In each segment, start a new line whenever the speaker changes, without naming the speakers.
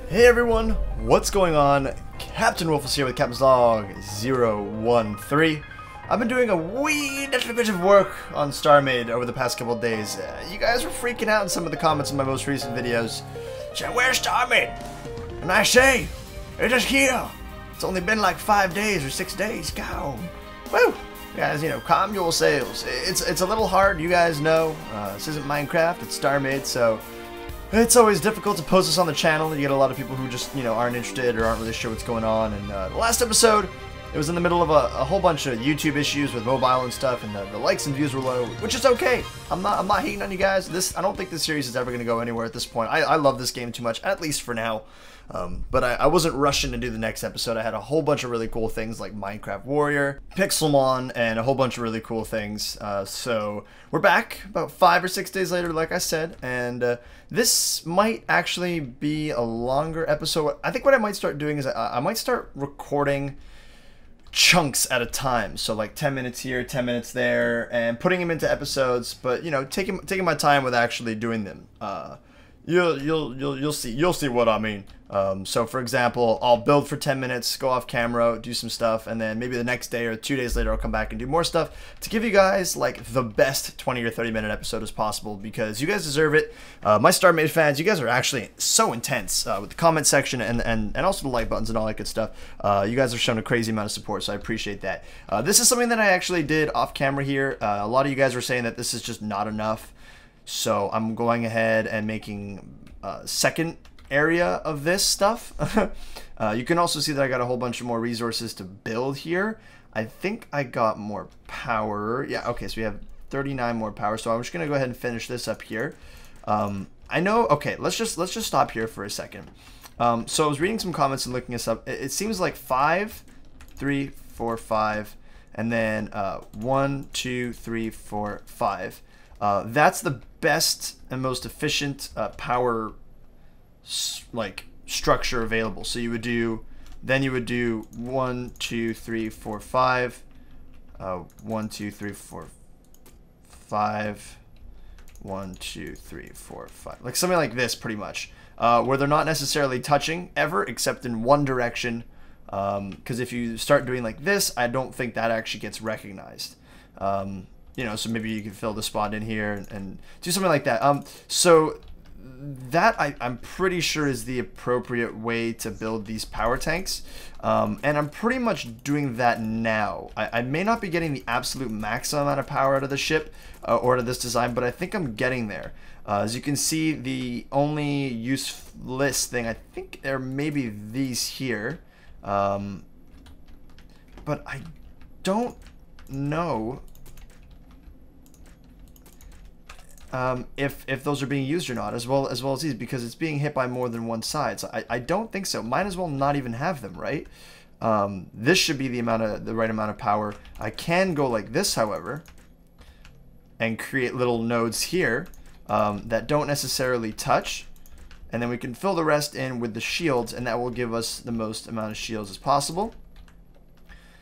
Hey everyone, what's going on? Captain Woofless here with Captain's Log 013. I've been doing a wee little bit of work on StarMade over the past couple of days. You guys were freaking out in some of the comments in my most recent videos. Saying, where's StarMade? And I say, it is here. It's only been like 5 days or 6 days. Go. Woo! Guys, you know, calm your sails. It's a little hard, you guys know. This isn't Minecraft, it's StarMade, so it's always difficult to post this on the channel. You get a lot of people who just, you know, aren't interested or aren't really sure what's going on. And the last episode, it was in the middle of a whole bunch of YouTube issues with mobile and stuff, and the likes and views were low, which is okay. I'm not hating on you guys. I don't think this series is ever going to go anywhere at this point. I love this game too much, at least for now. But I wasn't rushing to do the next episode. I had a whole bunch of really cool things like Minecraft Warrior, Pixelmon, and a whole bunch of really cool things. So we're back about 5 or 6 days later, like I said, and this might actually be a longer episode. I think what I might start doing is I might start recording chunks at a time, so like 10 minutes here, 10 minutes there, and putting them into episodes, but you know, taking my time with actually doing them. You'll see what I mean. So for example, I'll build for 10 minutes, go off camera, do some stuff, and then maybe the next day or 2 days later I'll come back and do more stuff to give you guys like the best 20 or 30 minute episode as possible, because you guys deserve it. My StarMade fans, you guys are actually so intense with the comment section and also the like buttons and all that good stuff. You guys have shown a crazy amount of support, so I appreciate that. This is something that I actually did off camera here. A lot of you guys were saying that this is just not enough. So I'm going ahead and making a second area of this stuff. You can also see that I got a whole bunch of more resources to build here. I think I got more power. Yeah, okay, so we have 39 more power. So I'm just gonna go ahead and finish this up here. I know, okay, let's just stop here for a second. So I was reading some comments and looking this up. It seems like 5, 3, 4, 5, and then 1, 2, 3, 4, 5. That's the best and most efficient power like structure available. So you would do 1, 2, 3, 4, 5, 1, 2, 3, 4, 5, 1, 2, 3, 4, 5, like something like this, pretty much, where they're not necessarily touching ever except in one direction, because if you start doing like this, I don't think that actually gets recognized. You know, so maybe you can fill the spot in here and do something like that. So that I'm pretty sure is the appropriate way to build these power tanks. And I'm pretty much doing that now. I may not be getting the absolute maximum amount of power out of the ship or out of this design, but I think I'm getting there. As you can see, the only useless thing, I think there may be these here. But I don't know if those are being used or not, as well as these, because it's being hit by more than one side. So I don't think so. Might as well not even have them, right? This should be the right amount of power. I can go like this, however, and create little nodes here that don't necessarily touch, and then we can fill the rest in with the shields, and that will give us the most amount of shields as possible.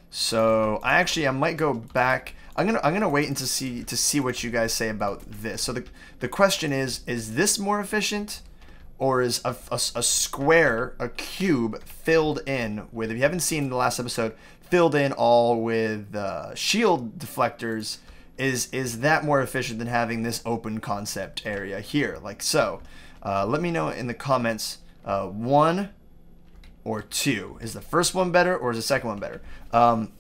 So I might go back. I'm gonna wait and to see what you guys say about this. So the question is this more efficient, or is a square, a cube filled in with, if you haven't seen the last episode, filled in all with shield deflectors, is that more efficient than having this open concept area here, like so? Let me know in the comments. 1 or 2. Is the first one better, or is the second one better?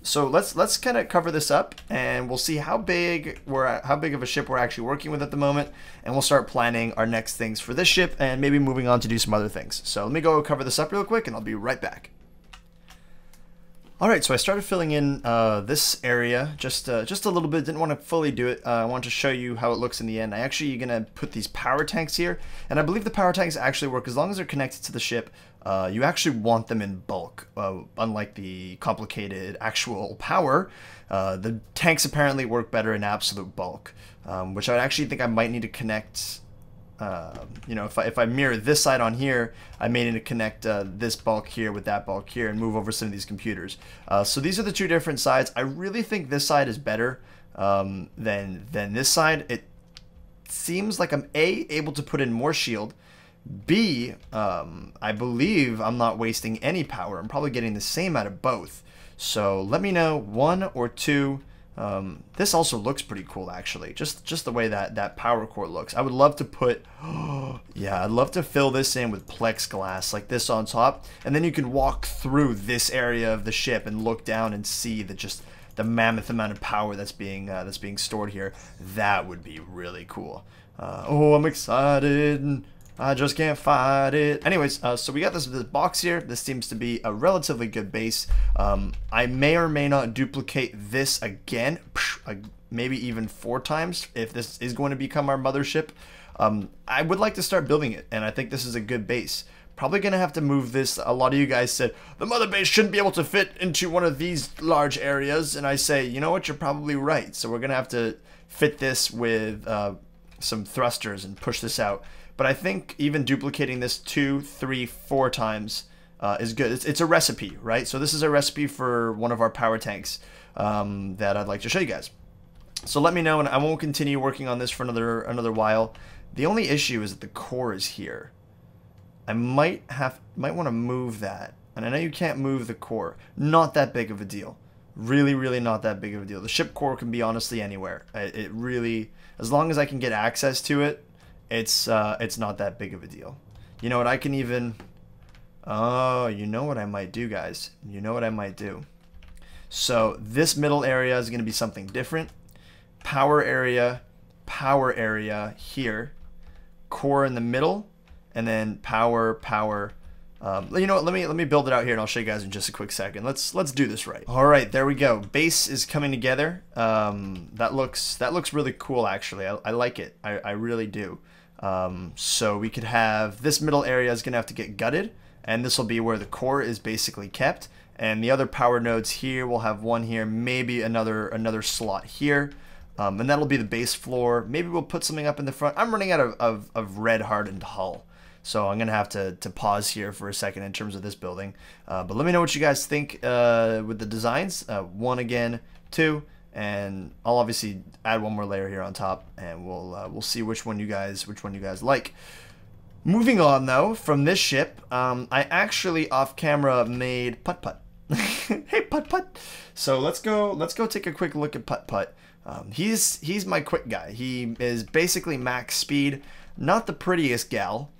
So let's kind of cover this up, and we'll see how big of a ship we're actually working with at the moment, and we'll start planning our next things for this ship, and maybe moving on to do some other things. So let me go cover this up real quick, and I'll be right back. Alright, so I started filling in this area just a little bit. Didn't want to fully do it. I wanted to show you how it looks in the end. I actually going to put these power tanks here, and I believe the power tanks actually work as long as they're connected to the ship. You actually want them in bulk, unlike the complicated actual power. The tanks apparently work better in absolute bulk, which I actually think I might need to connect. You know, if I mirror this side on here, I may need to connect this bulk here with that bulk here and move over some of these computers. So these are the two different sides. I really think this side is better than this side. It seems like I'm able to put in more shield, B, I believe I'm not wasting any power. I'm probably getting the same out of both. So let me know, 1 or 2. This also looks pretty cool, actually. Just the way that power core looks. I would love to put, yeah, I'd love to fill this in with plexiglass like this on top, and then you can walk through this area of the ship and look down and see the mammoth amount of power that's being stored here. That would be really cool. Oh, I'm excited. I just can't fight it. Anyways, so we got this box here. This seems to be a relatively good base. I may or may not duplicate this again, maybe even 4 times if this is going to become our mothership. I would like to start building it, and I think this is a good base. Probably going to have to move this. A lot of you guys said, the mother base shouldn't be able to fit into one of these large areas, and I say, you know what, you're probably right. So we're going to have to fit this with some thrusters and push this out. But I think even duplicating this 2, 3, 4 times is good. It's a recipe, right? So this is a recipe for one of our power tanks that I'd like to show you guys. So let me know, and I won't continue working on this for another while. The only issue is that the core is here. I might want to move that, and I know you can't move the core. Not that big of a deal. Really, really not that big of a deal. The ship core can be honestly anywhere. It really, as long as I can get access to it, it's not that big of a deal. You know what, I can even, oh, you know what I might do, guys. You know what I might do. So this middle area is going to be something different. Power area here. Core in the middle, and then power. You know what, let me build it out here, and I'll show you guys in just a quick second. Let's do this right. All right, there we go. Base is coming together. That looks really cool, actually. I like it. I really do. So we could have this middle area is gonna have to get gutted, and this will be where the core is basically kept, and the other power nodes here, we'll have one here, maybe another slot here, and that'll be the base floor. Maybe we'll put something up in the front. I'm running out of red hardened hull, so I'm gonna have to pause here for a second in terms of this building, but let me know what you guys think with the designs. 1 again, 2, and I'll obviously add one more layer here on top, and we'll see which one you guys like. Moving on though from this ship, I actually off camera made Putt Putt. Hey Putt Putt. So let's go take a quick look at Putt Putt. He's my quick guy. He is basically max speed. Not the prettiest gal,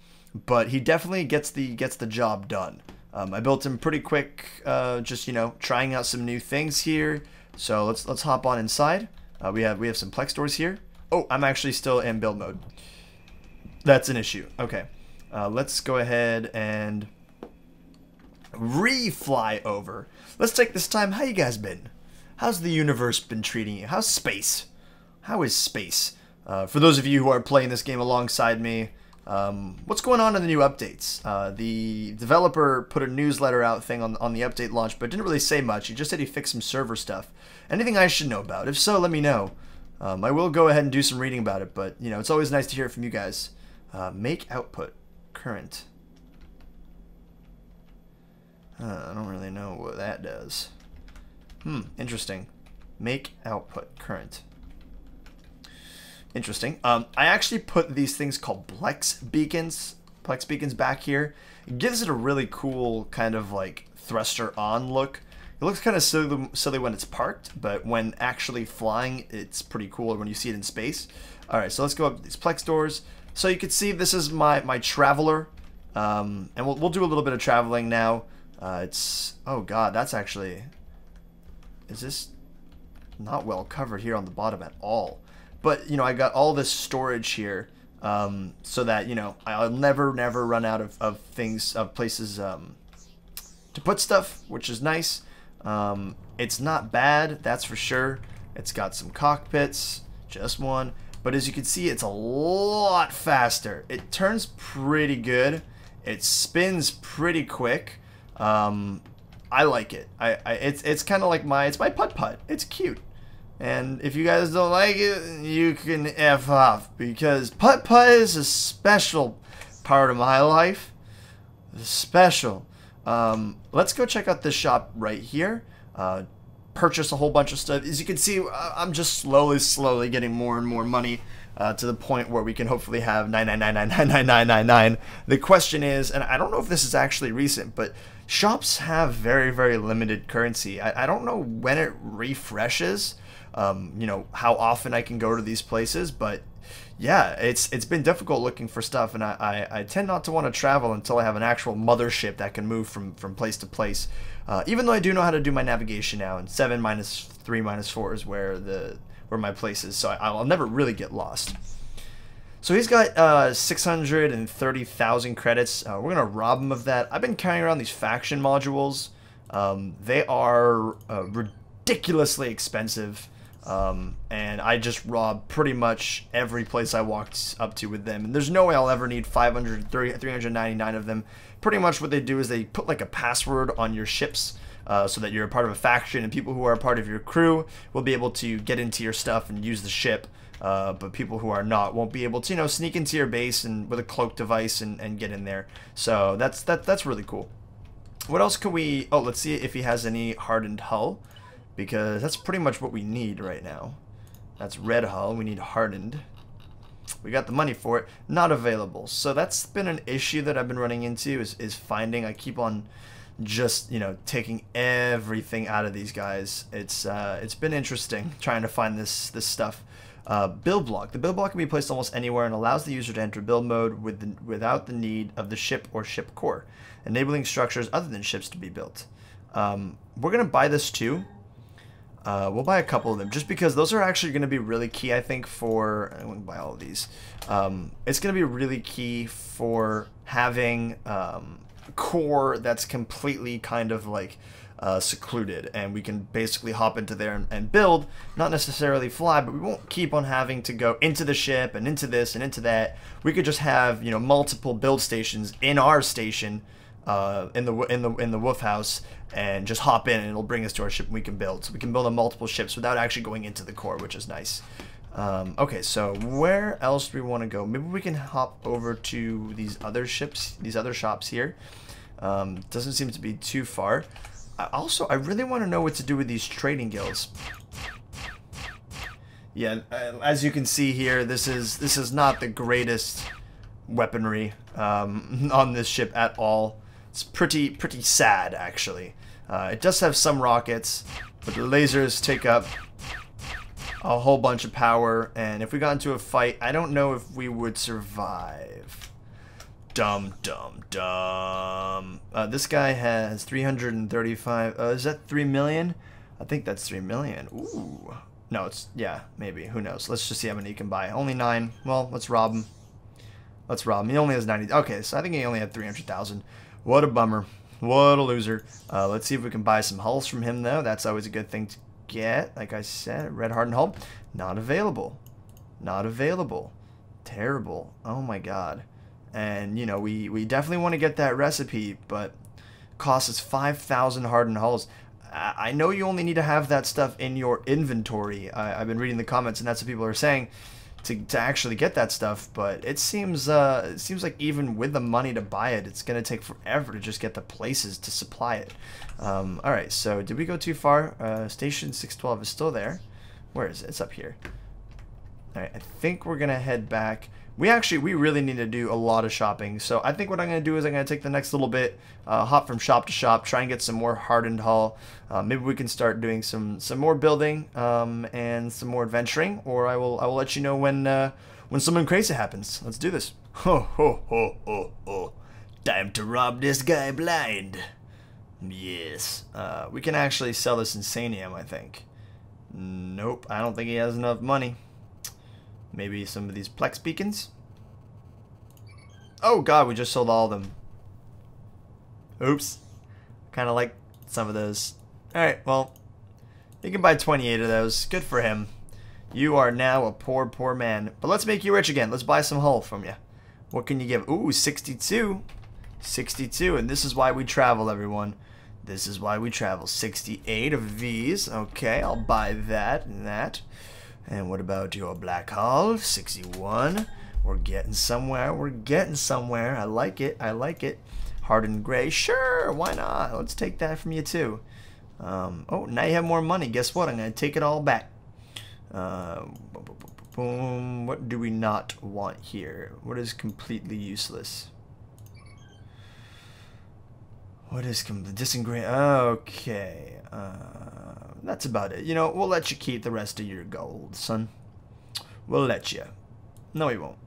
but he definitely gets the job done. I built him pretty quick, just, you know, trying out some new things here. So let's hop on inside. We have some plex doors here. Oh, I'm actually still in build mode. That's an issue. Okay, let's go ahead and re-fly over. Let's take this time. How you guys been? How's the universe been treating you? How's space? How is space? For those of you who are playing this game alongside me, what's going on in the new updates? The developer put a newsletter out thing on the update launch, but didn't really say much. He just said he fixed some server stuff. Anything I should know about? If so, let me know. I will go ahead and do some reading about it, but you know, it's always nice to hear it from you guys. Make output current. I don't really know what that does. Interesting. Make output current. Interesting. I actually put these things called plex beacons back here. It gives it a really cool kind of like thruster on look. It looks kind of silly when it's parked, but when actually flying, it's pretty cool when you see it in space. All right, so let's go up to these plex doors. So you can see this is my traveler, and we'll do a little bit of traveling now. Oh god, that's actually, is this not well covered here on the bottom at all? But you know, I got all this storage here, so that, you know, I'll never run out of places to put stuff, which is nice. It's not bad, that's for sure. It's got some cockpits, just one, but as you can see, it's a lot faster. It turns pretty good. It spins pretty quick. I like it. It's kind of like it's my Putt Putt. It's cute. And if you guys don't like it, you can F off, because Putt Putt is a special part of my life. Special. Let's go check out this shop right here. Purchase a whole bunch of stuff. As you can see, I'm just slowly getting more and more money. to the point where we can hopefully have 999999999. The question is, and I don't know if this is actually recent, but shops have very, very limited currency. I don't know when it refreshes, you know, how often I can go to these places, but yeah, it's been difficult looking for stuff, and I tend not to want to travel until I have an actual mothership that can move from place to place. Even though I do know how to do my navigation now, and 7 minus 3 minus 4 is where my place is, so I'll never really get lost. So he's got 630,000 credits. We're gonna rob him of that. I've been carrying around these faction modules. They are ridiculously expensive. And I just robbed pretty much every place I walked up to with them. And there's no way I'll ever need 399 of them. Pretty much what they do is they put like a password on your ships so that you're a part of a faction, and people who are a part of your crew will be able to get into your stuff and use the ship. But people who are not won't be able to, you know, sneak into your base and with a cloak device and get in there. So that's really cool. What else can we... Oh, let's see if he has any hardened hull, because that's pretty much what we need right now. That's red hull. We need hardened. We got the money for it. Not available. So that's been an issue that I've been running into is finding. I keep on just, you know, taking everything out of these guys. It's been interesting trying to find this stuff. Build block. The build block can be placed almost anywhere and allows the user to enter build mode without the need of the ship or ship core, enabling structures other than ships to be built. We're going to buy this too. We'll buy a couple of them just because those are actually going to be really key, I think, for... I wouldn't buy all of these. It's going to be really key for having a core that's completely kind of like secluded, and we can basically hop into there and build, not necessarily fly, but we won't keep on having to go into the ship and into this and into that. We could just have, you know, multiple build stations in our station, in the Woof House, and just hop in and it'll bring us to our ship and we can build. So we can build on multiple ships without actually going into the core, which is nice. Okay, so where else do we want to go? Maybe we can hop over to these other ships, these other shops here. Doesn't seem to be too far. I really want to know what to do with these trading guilds. Yeah, as you can see here, this is not the greatest weaponry on this ship at all. It's pretty sad, actually. It does have some rockets, but the lasers take up a whole bunch of power, and if we got into a fight, I don't know if we would survive. Dum dum dum. This guy has 335. Is that 3 million? I think that's 3 million. Ooh. No, it's, yeah, maybe. Who knows? Let's just see how many he can buy. Only 9. Well, let's rob him. Let's rob him. He only has 90. Okay, so I think he only had 300,000. What a bummer. What a loser. Let's see if we can buy some hulls from him, though. That's always a good thing to get. Like I said, red hardened hull. Not available. Not available. Terrible. Oh, my God. And, you know, we definitely want to get that recipe, but costs us 5,000 hardened hulls. I know you only need to have that stuff in your inventory. I've been reading the comments, and that's what people are saying to actually get that stuff. But it seems like even with the money to buy it, it's going to take forever to just get the places to supply it. All right, so did we go too far? Station 612 is still there. Where is it? It's up here. All right, I think we're going to head back. We really need to do a lot of shopping. So I think what I'm going to do is I'm going to take the next little bit, hop from shop to shop, try and get some more hardened hull. Maybe we can start doing some more building and some more adventuring, or I will let you know when something crazy happens. Let's do this. Ho ho ho ho ho! Time to rob this guy blind. Yes. We can actually sell this insanium, I think. Nope, I don't think he has enough money. Maybe some of these Plex beacons. Oh God, we just sold all of them. Oops. Kind of like some of those. Alright, well, he can buy 28 of those. Good for him. You are now a poor, poor man. But let's make you rich again. Let's buy some hull from you. What can you give? Ooh, 62. 62, and this is why we travel, everyone. This is why we travel. 68 of these. Okay, I'll buy that and that. And what about your black hull? 61. We're getting somewhere. We're getting somewhere. I like it. I like it. Hardened gray. Sure, why not? Let's take that from you too. Oh, now you have more money. Guess what? I'm going to take it all back. boom. What do we not want here? What is completely useless? What is disingrain? Okay. That's about it. You know, we'll let you keep the rest of your gold, son. We'll let you. No, we won't.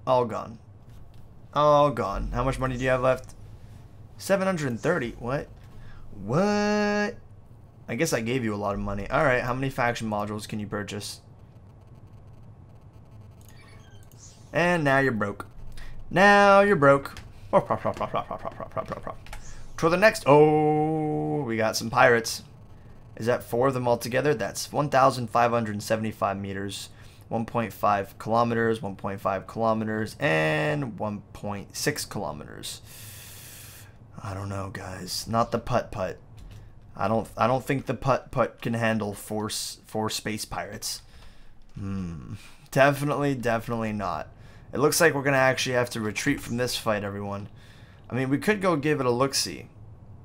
All gone. All gone. How much money do you have left? 730. What? What? I guess I gave you a lot of money. Alright, how many faction modules can you purchase? And now you're broke. Now you're broke. To the next. Oh, we got some pirates. Is that 4 of them all together? That's 1,575 meters. 1.5 kilometers, 1.5 kilometers, and 1.6 kilometers. I don't know, guys. Not the Putt Putt. I don't think the Putt Putt can handle four space pirates. Definitely not. It looks like we're gonna actually have to retreat from this fight, everyone. I mean, we could go give it a look-see,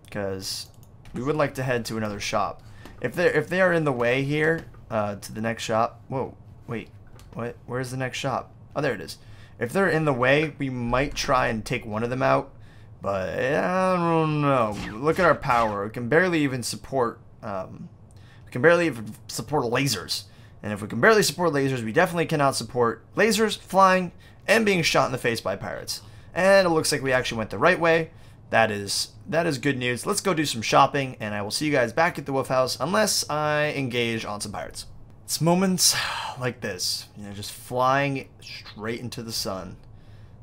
because we would like to head to another shop. If they are in the way here, to the next shop. Whoa, wait, what? Where's the next shop? Oh, there it is. If they're in the way, we might try and take one of them out. But I don't know. Look at our power. We can barely even support. Lasers. And if we can barely support lasers, we definitely cannot support lasers, flying, and being shot in the face by pirates. And it looks like we actually went the right way. That is good news. Let's go do some shopping, and I will see you guys back at the Wolf House unless I engage on some pirates. It's moments like this, you know, just flying straight into the sun,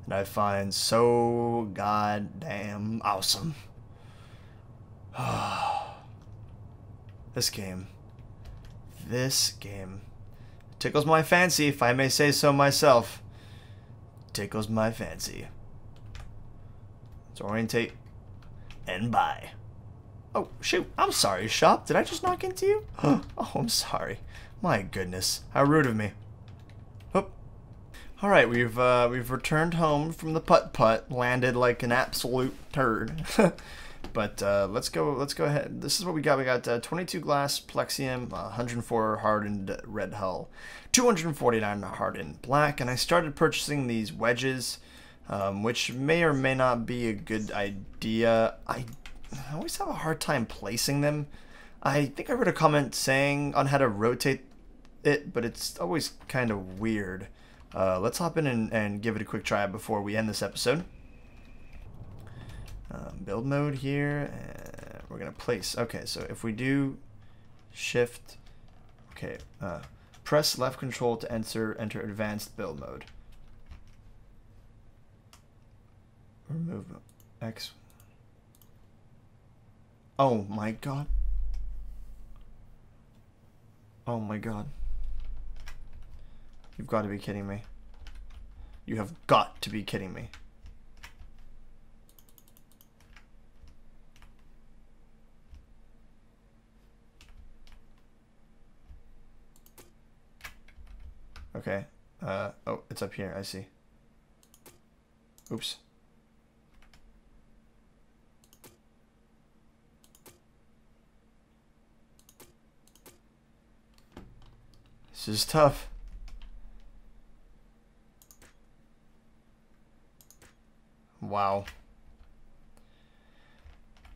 that I find so goddamn awesome. This game tickles my fancy, if I may say so myself. Tickles my fancy. Let's orientate and buy. Oh, shoot. I'm sorry, shop. Did I just knock into you? Oh, I'm sorry. My goodness. How rude of me. Oh. Alright, we've returned home from the Putt Putt. Landed like an absolute turd. But let's go ahead. This is what we got. We got 22 glass plexium, 104 hardened red hull, 249 hardened black, and I started purchasing these wedges, which may or may not be a good idea. I always have a hard time placing them. I think I read a comment saying on how to rotate it, but it's always kind of weird. Let's hop in and give it a quick try before we end this episode. Build mode here, and we're gonna place. Okay, so if we do shift, okay, press left control to enter advanced build mode. Remove X. Oh my god. Oh my god. You've got to be kidding me. You have got to be kidding me. Okay. Oh, it's up here. I see. Oops. This is tough. Wow.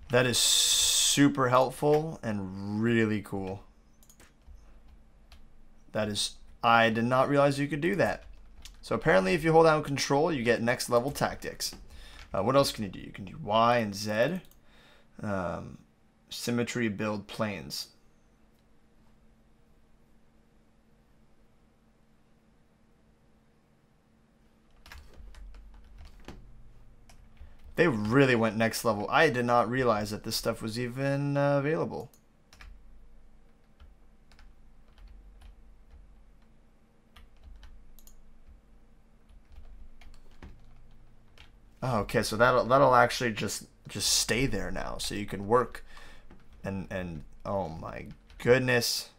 That is super helpful and really cool. That is... I did not realize you could do that. So apparently if you hold down control, you get next level tactics. What else can you do? You can do Y and Z. Symmetry build planes. They really went next level. I did not realize that this stuff was even available. Oh, okay, so that'll actually just stay there now, so you can work and oh my goodness.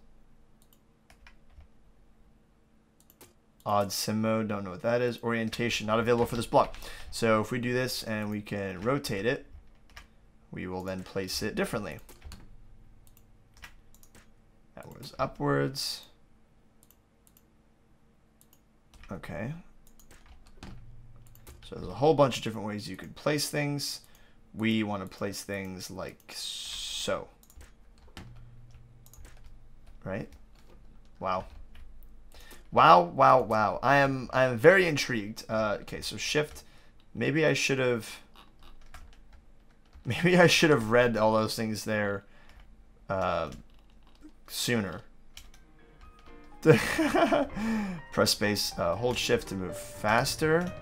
Odd sim mode, don't know what that is. Orientation, not available for this block. So if we do this and we can rotate it, we will then place it differently. That was upwards. Okay. So there's a whole bunch of different ways you could place things. We want to place things like so. Right? Wow. Wow, wow, wow. I am very intrigued. Okay, so shift. Maybe I should have read all those things there sooner. Press space, hold shift to move faster.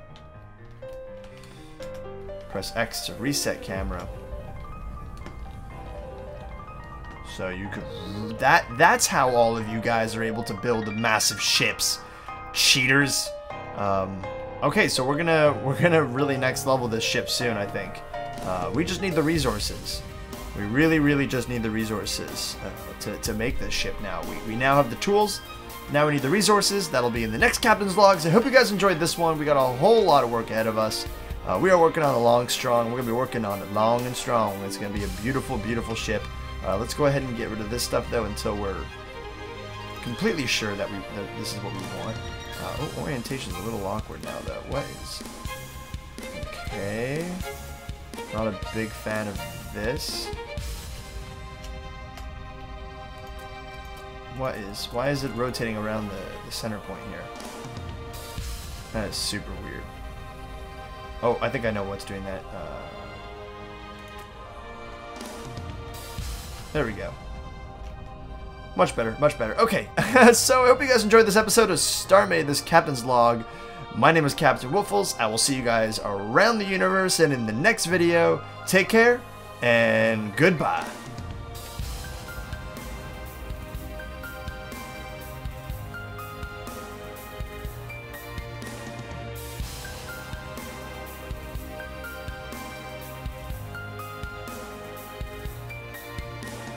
Press X to reset camera. So you could that's how all of you guys are able to build massive ships. Cheaters. Okay, so we're gonna really next level this ship soon, I think. We just need the resources. We really just need the resources to make this ship now. We now have the tools. Now we need the resources. That'll be in the next Captain's Logs. I hope you guys enjoyed this one. We got a whole lot of work ahead of us. We are working on a long, strong. We're going to be working on it long and strong. It's going to be a beautiful, beautiful ship. Let's go ahead and get rid of this stuff, though, until we're completely sure that this is what we want. Orientation's a little awkward now, though. What is... Okay. Not a big fan of this. Why is it rotating around the center point here? That is super weird. Oh, I think I know what's doing that. There we go. Much better, much better. Okay, so I hope you guys enjoyed this episode of StarMade, this Captain's Log. My name is Captain Woofless. I will see you guys around the universe and in the next video. Take care, and goodbye.